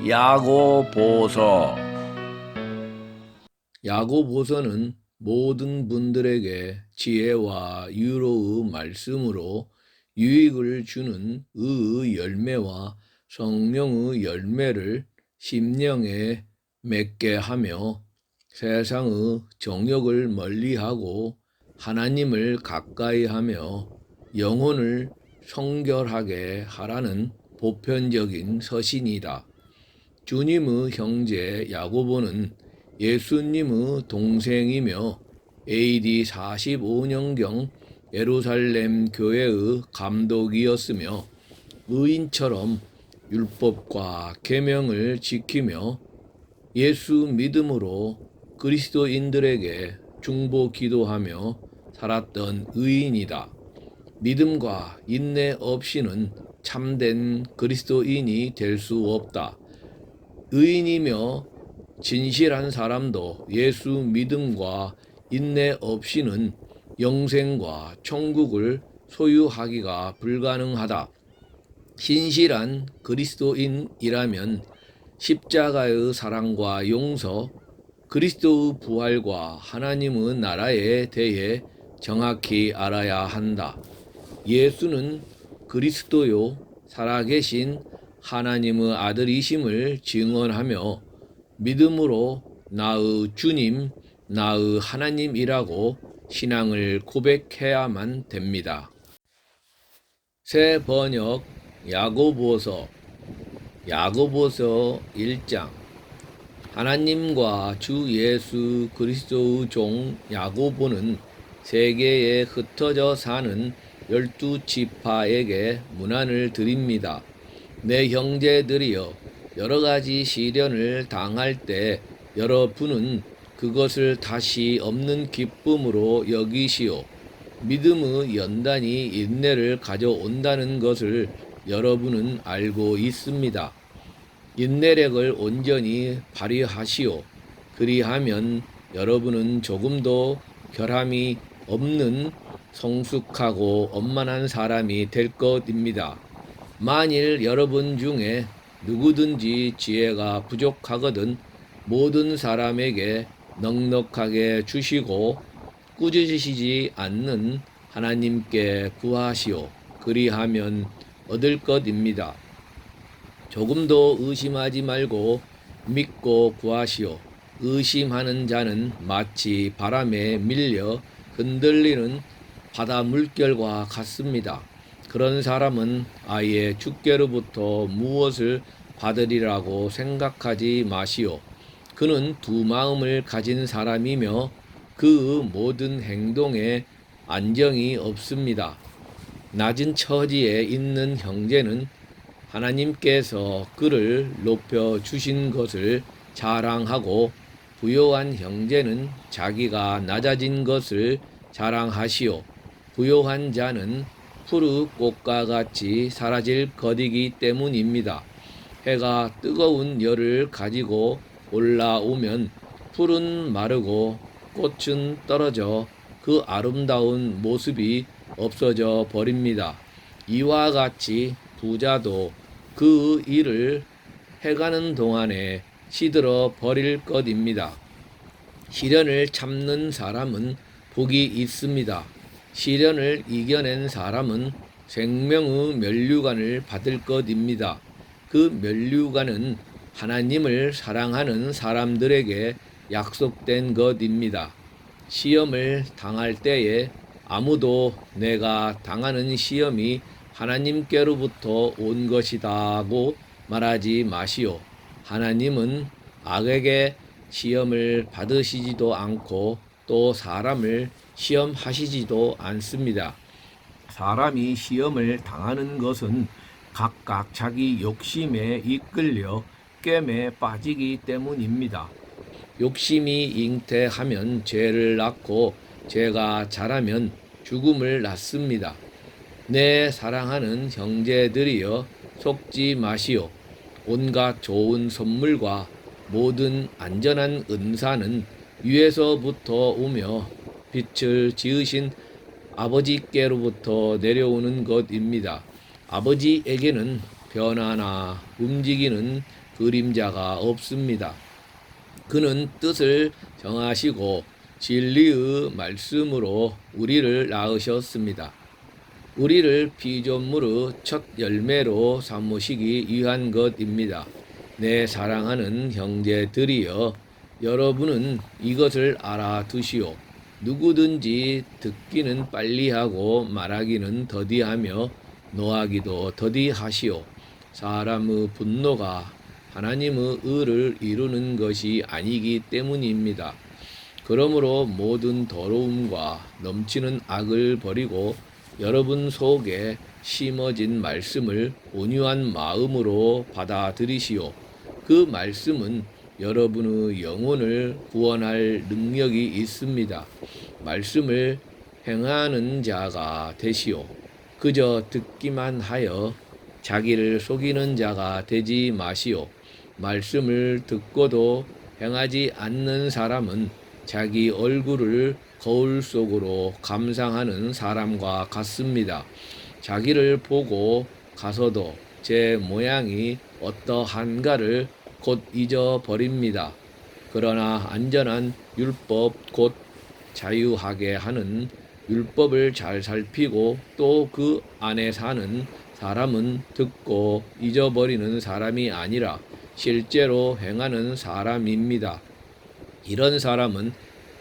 야고보서. 야고보서는 모든 분들에게 지혜와 유로의 말씀으로 유익을 주는 의의 열매와 성령의 열매를 심령에 맺게 하며 세상의 정욕을 멀리하고 하나님을 가까이 하며 영혼을 성결하게 하라는 보편적인 서신이다. 주님의 형제 야고보는 예수님의 동생이며 AD 45년경 예루살렘 교회의 감독이었으며 의인처럼 율법과 계명을 지키며 예수 믿음으로 그리스도인들에게 중보 기도하며 살았던 의인이다. 믿음과 인내 없이는 참된 그리스도인이 될 수 없다. 의인이며 진실한 사람도 예수 믿음과 인내 없이는 영생과 천국을 소유하기가 불가능하다. 신실한 그리스도인이라면 십자가의 사랑과 용서, 그리스도의 부활과 하나님의 나라에 대해 정확히 알아야 한다. 예수는 그리스도요 살아계신 하나님의 아들이심을 증언하며 믿음으로 나의 주님, 나의 하나님이라고 신앙을 고백해야만 됩니다. 새 번역 야고보서 1장. 하나님과 주 예수 그리스도의 종 야고보는 세계에 흩어져 사는 12지파에게 문안을 드립니다. 내 형제들이여, 여러가지 시련을 당할 때 여러분은 그것을 다시 없는 기쁨으로 여기시오. 믿음의 연단이 인내를 가져온다는 것을 여러분은 알고 있습니다. 인내력을 온전히 발휘하시오. 그리하면 여러분은 조금도 결함이 없는 성숙하고 원만한 사람이 될 것입니다. 만일 여러분 중에 누구든지 지혜가 부족하거든 모든 사람에게 넉넉하게 주시고 꾸짖으시지 않는 하나님께 구하시오. 그리하면 얻을 것입니다. 조금도 의심하지 말고 믿고 구하시오. 의심하는 자는 마치 바람에 밀려 흔들리는 바다 물결과 같습니다. 그런 사람은 아예 주께로부터 무엇을 받으리라고 생각하지 마시오. 그는 두 마음을 가진 사람이며 그 모든 행동에 안정이 없습니다. 낮은 처지에 있는 형제는 하나님께서 그를 높여 주신 것을 자랑하고 부요한 형제는 자기가 낮아진 것을 자랑하시오. 부요한 자는 푸르 꽃과 같이 사라질 것이기 때문입니다. 해가 뜨거운 열을 가지고 올라오면 풀은 마르고 꽃은 떨어져 그 아름다운 모습이 없어져 버립니다. 이와 같이 부자도 그 일을 해가는 동안에 시들어 버릴 것입니다. 시련을 참는 사람은 복이 있습니다. 시련을 이겨낸 사람은 생명의 면류관을 받을 것입니다. 그 면류관은 하나님을 사랑하는 사람들에게 약속된 것입니다. 시험을 당할 때에 아무도 내가 당하는 시험이 하나님께로부터 온 것이다고 말하지 마시오. 하나님은 악에게 시험을 받으시지도 않고 또 사람을 시험하시지도 않습니다. 사람이 시험을 당하는 것은 각각 자기 욕심에 이끌려 깸에 빠지기 때문입니다. 욕심이 잉태하면 죄를 낳고 죄가 자라면 죽음을 낳습니다. 내 사랑하는 형제들이여, 속지 마시오. 온갖 좋은 선물과 모든 안전한 은사는 위에서부터 오며 빛을 지으신 아버지께로부터 내려오는 것입니다. 아버지에게는 변화나 움직이는 그림자가 없습니다. 그는 뜻을 정하시고 진리의 말씀으로 우리를 낳으셨습니다. 우리를 피조물의 첫 열매로 삼으시기 위한 것입니다. 내 사랑하는 형제들이여, 여러분은 이것을 알아두시오. 누구든지 듣기는 빨리하고 말하기는 더디하며 노하기도 더디하시오. 사람의 분노가 하나님의 의를 이루는 것이 아니기 때문입니다. 그러므로 모든 더러움과 넘치는 악을 버리고 여러분 속에 심어진 말씀을 온유한 마음으로 받아들이시오. 그 말씀은 여러분의 영혼을 구원할 능력이 있습니다. 말씀을 행하는 자가 되시오. 그저 듣기만 하여 자기를 속이는 자가 되지 마시오. 말씀을 듣고도 행하지 않는 사람은 자기 얼굴을 거울 속으로 감상하는 사람과 같습니다. 자기를 보고 가서도 제 모양이 어떠한가를 곧 잊어버립니다. 그러나 안전한 율법, 곧 자유하게 하는 율법을 잘 살피고 또 그 안에 사는 사람은 듣고 잊어버리는 사람이 아니라 실제로 행하는 사람입니다. 이런 사람은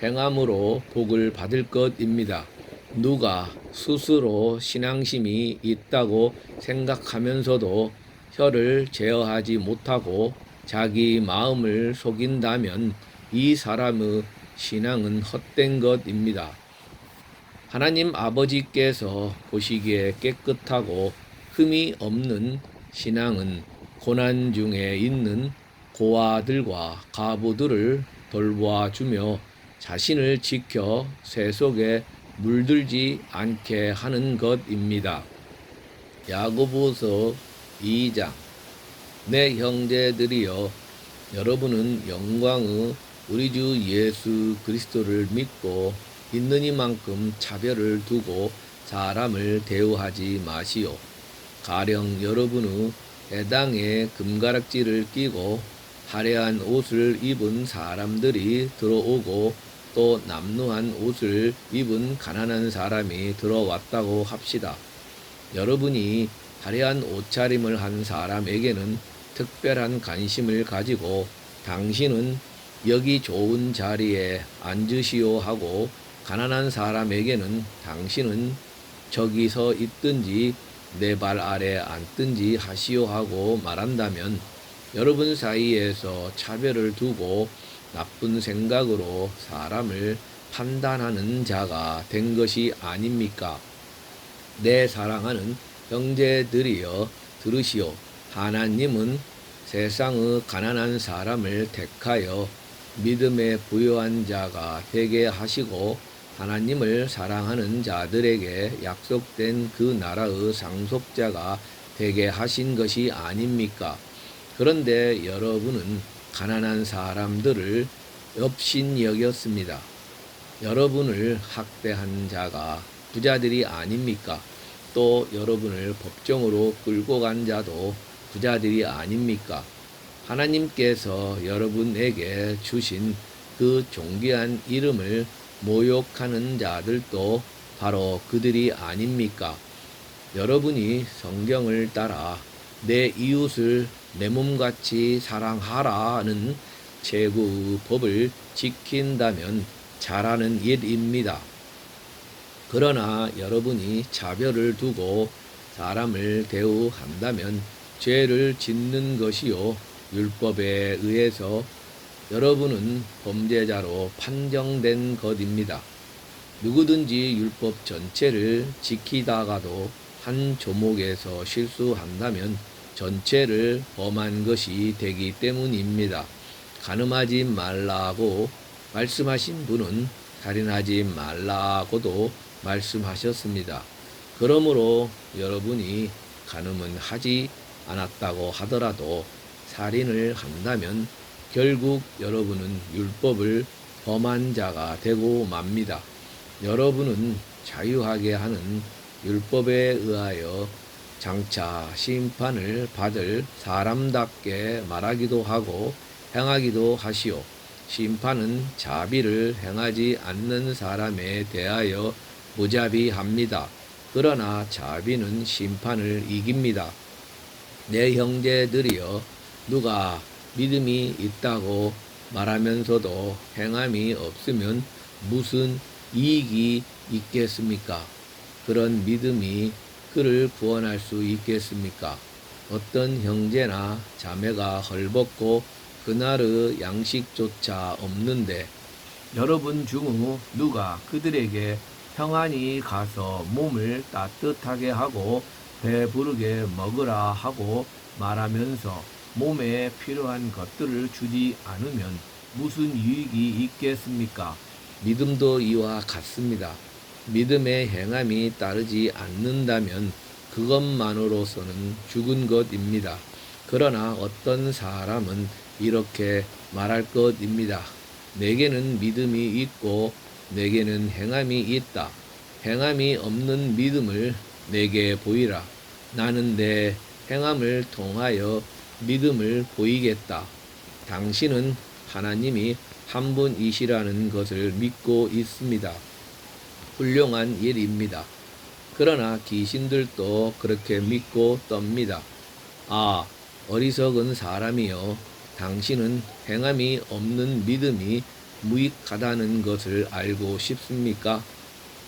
행함으로 복을 받을 것입니다. 누가 스스로 신앙심이 있다고 생각하면서도 혀를 제어하지 못하고 자기 마음을 속인다면 이 사람의 신앙은 헛된 것입니다. 하나님 아버지께서 보시기에 깨끗하고 흠이 없는 신앙은 고난 중에 있는 고아들과 과부들을 돌보아주며 자신을 지켜 새 속에 물들지 않게 하는 것입니다. 야고보서 2장. 내 형제들이여, 여러분은 영광의 우리 주 예수 그리스도를 믿고 있느니만큼 차별을 두고 사람을 대우하지 마시오. 가령 여러분의 해당에 금가락지를 끼고 화려한 옷을 입은 사람들이 들어오고 또 남루한 옷을 입은 가난한 사람이 들어왔다고 합시다. 여러분이 화려한 옷차림을 한 사람에게는 특별한 관심을 가지고 당신은 여기 좋은 자리에 앉으시오 하고 가난한 사람에게는 당신은 저기 서 있든지 내 발 아래 앉든지 하시오 하고 말한다면 여러분 사이에서 차별을 두고 나쁜 생각으로 사람을 판단하는 자가 된 것이 아닙니까? 내 사랑하는 형제들이여, 들으시오. 하나님은 세상의 가난한 사람을 택하여 믿음에 부요한 자가 되게 하시고 하나님을 사랑하는 자들에게 약속된 그 나라의 상속자가 되게 하신 것이 아닙니까? 그런데 여러분은 가난한 사람들을 업신여겼습니다. 여러분을 학대한 자가 부자들이 아닙니까? 또 여러분을 법정으로 끌고 간 자도 부자들이 아닙니까? 하나님께서 여러분에게 주신 그 존귀한 이름을 모욕하는 자들도 바로 그들이 아닙니까? 여러분이 성경을 따라 내 이웃을 내 몸같이 사랑하라는 최고의 법을 지킨다면 잘하는 일입니다. 그러나 여러분이 차별을 두고 사람을 대우한다면 죄를 짓는 것이요, 율법에 의해서 여러분은 범죄자로 판정된 것입니다. 누구든지 율법 전체를 지키다가도 한 조목에서 실수한다면 전체를 범한 것이 되기 때문입니다. 간음하지 말라고 말씀하신 분은 살인하지 말라고도 말씀하셨습니다. 그러므로 여러분이 간음은 하지 않았다고 하더라도 살인을 한다면 결국 여러분은 율법을 범한 자가 되고 맙니다. 여러분은 자유하게 하는 율법에 의하여 장차 심판을 받을 사람답게 말하기도 하고 행하기도 하시오. 심판은 자비를 행하지 않는 사람에 대하여 무자비합니다. 그러나 자비는 심판을 이깁니다. 내 형제들이여, 누가 믿음이 있다고 말하면서도 행함이 없으면 무슨 이익이 있겠습니까? 그런 믿음이 그를 구원할 수 있겠습니까? 어떤 형제나 자매가 헐벗고 그날의 양식조차 없는데 여러분 중 누가 그들에게 평안히 가서 몸을 따뜻하게 하고 배부르게 먹으라 하고 말하면서 몸에 필요한 것들을 주지 않으면 무슨 유익이 있겠습니까? 믿음도 이와 같습니다. 믿음의 행함이 따르지 않는다면 그것만으로서는 죽은 것입니다. 그러나 어떤 사람은 이렇게 말할 것입니다. 내게는 믿음이 있고 내게는 행함이 있다. 행함이 없는 믿음을 내게 보이라. 나는 내 행함을 통하여 믿음을 보이겠다. 당신은 하나님이 한 분이시라는 것을 믿고 있습니다. 훌륭한 일입니다. 그러나 귀신들도 그렇게 믿고 떱니다. 아, 어리석은 사람이여, 당신은 행함이 없는 믿음이 무익하다는 것을 알고 싶습니까?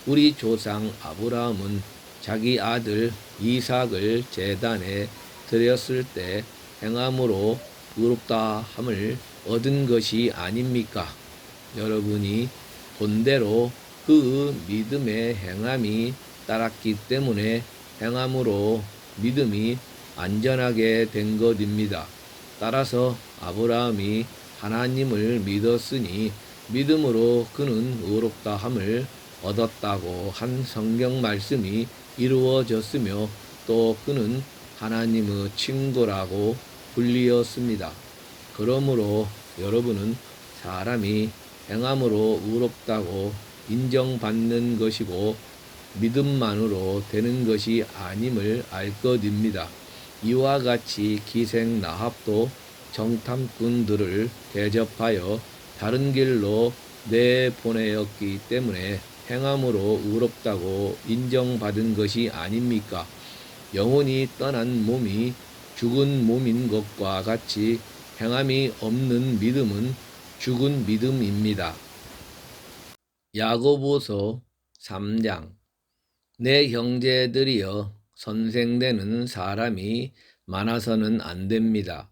우리 조상 아브라함은 자기 아들 이삭을 제단에 드렸을 때 행함으로 의롭다함을 얻은 것이 아닙니까? 여러분이 본대로 그 믿음의 행함이 따랐기 때문에 행함으로 믿음이 안전하게 된 것입니다. 따라서 아브라함이 하나님을 믿었으니 믿음으로 그는 의롭다함을 얻었다고 한 성경 말씀이 이루어졌으며 또 그는 하나님의 친구라고 불리었습니다. 그러므로 여러분은 사람이 행함으로 의롭다고 인정받는 것이고 믿음만으로 되는 것이 아님을 알 것입니다. 이와 같이 기생 라합도 정탐꾼들을 대접하여 다른 길로 내보내었기 때문에 행함으로 의롭다고 인정받은 것이 아닙니까? 영혼이 떠난 몸이 죽은 몸인 것과 같이 행함이 없는 믿음은 죽은 믿음입니다. 야고보서 3장. 내 형제들이여, 선생되는 사람이 많아서는 안 됩니다.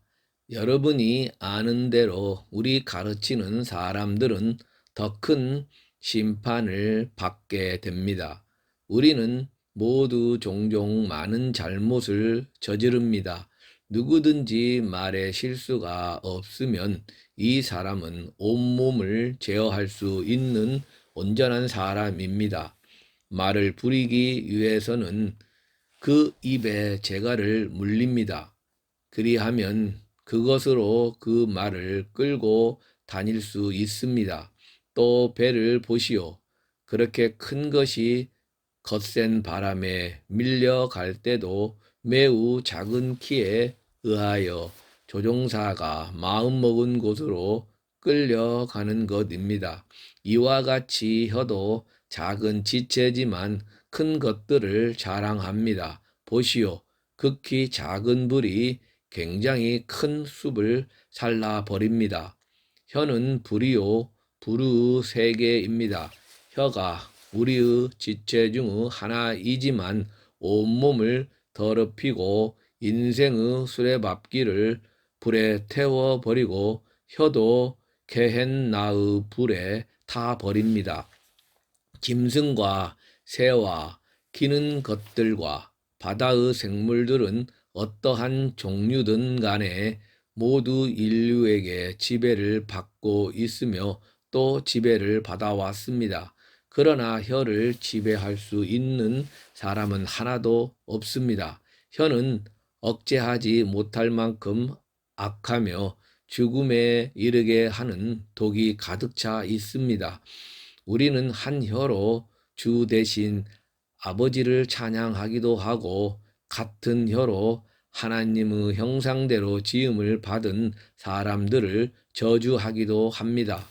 여러분이 아는 대로 우리 가르치는 사람들은 더 큰 심판을 받게 됩니다. 우리는 모두 종종 많은 잘못을 저지릅니다. 누구든지 말에 실수가 없으면 이 사람은 온몸을 제어할 수 있는 온전한 사람입니다. 말을 부리기 위해서는 그 입에 재갈을 물립니다. 그리하면 그것으로 그 말을 끌고 다닐 수 있습니다. 또 배를 보시오. 그렇게 큰 것이 거센 바람에 밀려갈 때도 매우 작은 키에 의하여 조종사가 마음먹은 곳으로 끌려가는 것입니다. 이와 같이 혀도 작은 지체지만 큰 것들을 자랑합니다. 보시오. 극히 작은 불이 굉장히 큰 숲을 살라버립니다. 혀는 불이요, 불의 세계입니다. 혀가 우리의 지체 중의 하나이지만 온몸을 더럽히고 인생의 수레바퀴를 불에 태워버리고 혀도 게헨나의 불에 타버립니다. 짐승과 새와 기는 것들과 바다의 생물들은 어떠한 종류든 간에 모두 인류에게 지배를 받고 있으며 또 지배를 받아왔습니다. 그러나 혀를 지배할 수 있는 사람은 하나도 없습니다. 혀는 억제하지 못할 만큼 악하며 죽음에 이르게 하는 독이 가득 차 있습니다. 우리는 한 혀로 주 대신 아버지를 찬양하기도 하고 같은 혀로 하나님의 형상대로 지음을 받은 사람들을 저주하기도 합니다.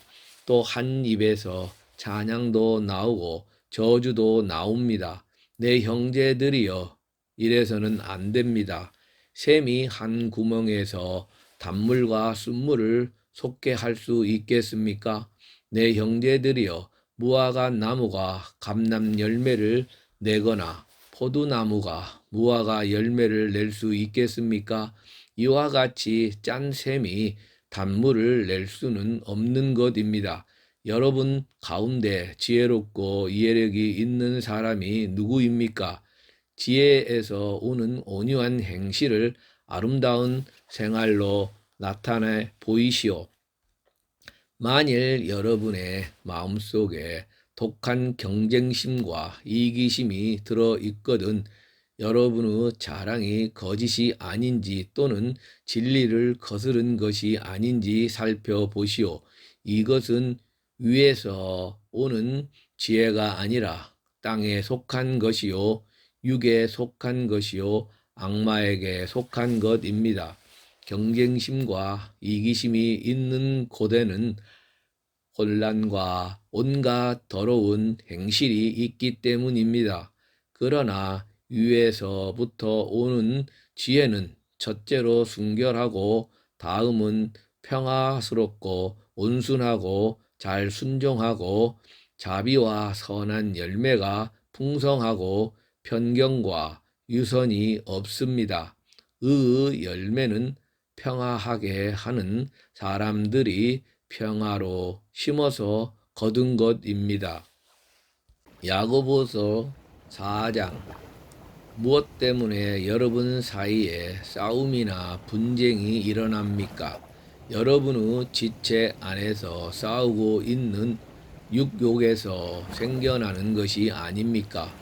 또 한 입에서 찬양도 나오고 저주도 나옵니다. 내 형제들이여, 이래서는 안 됩니다. 샘이 한 구멍에서 단물과 순물을 솟게 할 수 있겠습니까? 내 형제들이여, 무화과 나무가 감람 열매를 내거나 포도나무가 무화과 열매를 낼 수 있겠습니까? 이와 같이 짠 샘이 단물을 낼 수는 없는 것입니다. 여러분 가운데 지혜롭고 이해력이 있는 사람이 누구입니까? 지혜에서 오는 온유한 행실을 아름다운 생활로 나타내 보이시오. 만일 여러분의 마음속에 독한 경쟁심과 이기심이 들어 있거든 여러분의 자랑이 거짓이 아닌지 또는 진리를 거스른 것이 아닌지 살펴보시오. 이것은 위에서 오는 지혜가 아니라 땅에 속한 것이요, 육에 속한 것이요, 악마에게 속한 것입니다. 경쟁심과 이기심이 있는 곳에는 혼란과 온갖 더러운 행실이 있기 때문입니다. 그러나 위에서부터 오는 지혜는 첫째로 순결하고 다음은 평화스럽고 온순하고 잘 순종하고 자비와 선한 열매가 풍성하고 편견과 유선이 없습니다. 의의 열매는 평화하게 하는 사람들이 평화로 심어서 거둔 것입니다. 야고보서 4장. 무엇 때문에 여러분 사이에 싸움이나 분쟁이 일어납니까? 여러분의 지체 안에서 싸우고 있는 육욕에서 생겨나는 것이 아닙니까?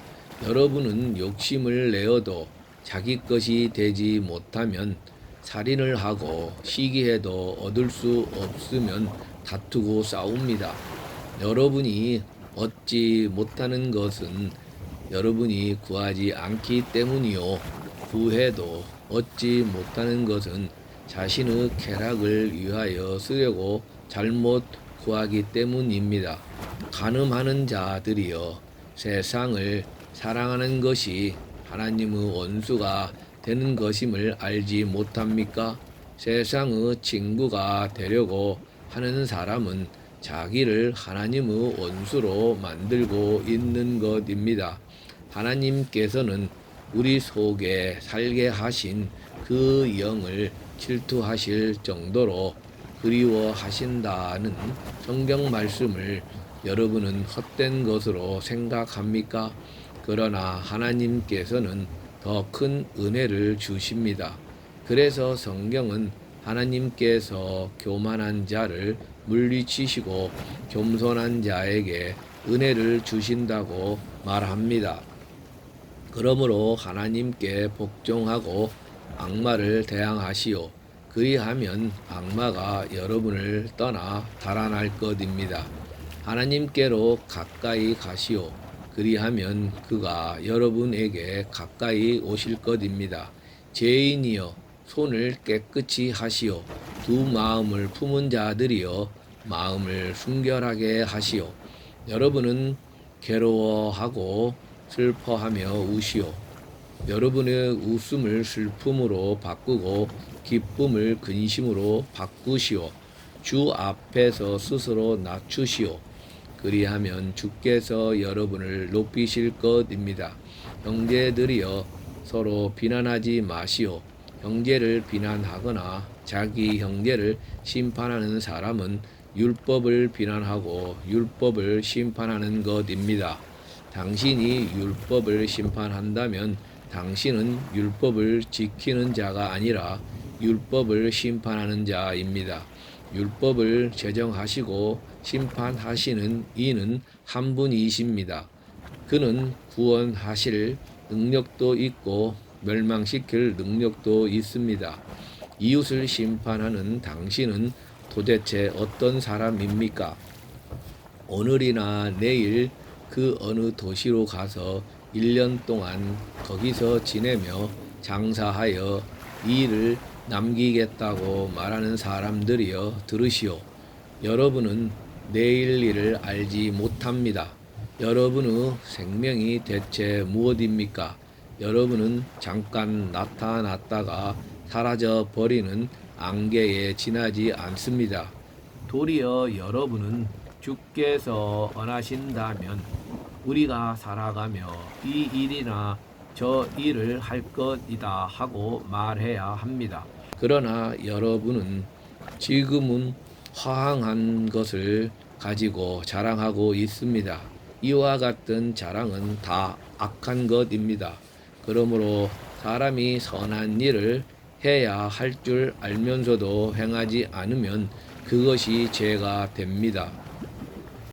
여러분은 욕심을 내어도 자기 것이 되지 못하면 살인을 하고 시기해도 얻을 수 없으면 다투고 싸웁니다. 여러분이 얻지 못하는 것은 여러분이 구하지 않기 때문이요, 구해도 얻지 못하는 것은 자신의 쾌락을 위하여 쓰려고 잘못 구하기 때문입니다. 간음하는 자들이여, 세상을 사랑하는 것이 하나님의 원수가 되는 것임을 알지 못합니까? 세상의 친구가 되려고 하는 사람은 자기를 하나님의 원수로 만들고 있는 것입니다. 하나님께서는 우리 속에 살게 하신 그 영을 질투하실 정도로 그리워하신다는 성경 말씀을 여러분은 헛된 것으로 생각합니까? 그러나 하나님께서는 더 큰 은혜를 주십니다. 그래서 성경은 하나님께서 교만한 자를 물리치시고 겸손한 자에게 은혜를 주신다고 말합니다. 그러므로 하나님께 복종하고 악마를 대항하시오. 그리하면 악마가 여러분을 떠나 달아날 것입니다. 하나님께로 가까이 가시오. 그리하면 그가 여러분에게 가까이 오실 것입니다. 죄인이여, 손을 깨끗이 하시오. 두 마음을 품은 자들이여, 마음을 순결하게 하시오. 여러분은 괴로워하고 슬퍼하며 우시오. 여러분의 웃음을 슬픔으로 바꾸고 기쁨을 근심으로 바꾸시오. 주 앞에서 스스로 낮추시오. 그리하면 주께서 여러분을 높이실 것입니다. 형제들이여, 서로 비난하지 마시오. 형제를 비난하거나 자기 형제를 심판하는 사람은 율법을 비난하고 율법을 심판하는 것입니다. 당신이 율법을 심판한다면 당신은 율법을 지키는 자가 아니라 율법을 심판하는 자입니다. 율법을 제정하시고 심판하시는 이는 한 분이십니다. 그는 구원하실 능력도 있고 멸망시킬 능력도 있습니다. 이웃을 심판하는 당신은 도대체 어떤 사람입니까? 오늘이나 내일 그 어느 도시로 가서 1년 동안 거기서 지내며 장사하여 이를 남기겠다고 말하는 사람들이여 들으시오. 여러분은 내일 일을 알지 못합니다. 여러분의 생명이 대체 무엇입니까? 여러분은 잠깐 나타났다가 사라져 버리는 안개에 지나지 않습니다. 도리어 여러분은 주께서 원하신다면 우리가 살아가며 이 일이나 저 일을 할 것이다 하고 말해야 합니다. 그러나 여러분은 지금은 허황한 것을 가지고 자랑하고 있습니다. 이와 같은 자랑은 다 악한 것입니다. 그러므로 사람이 선한 일을 해야 할 줄 알면서도 행하지 않으면 그것이 죄가 됩니다.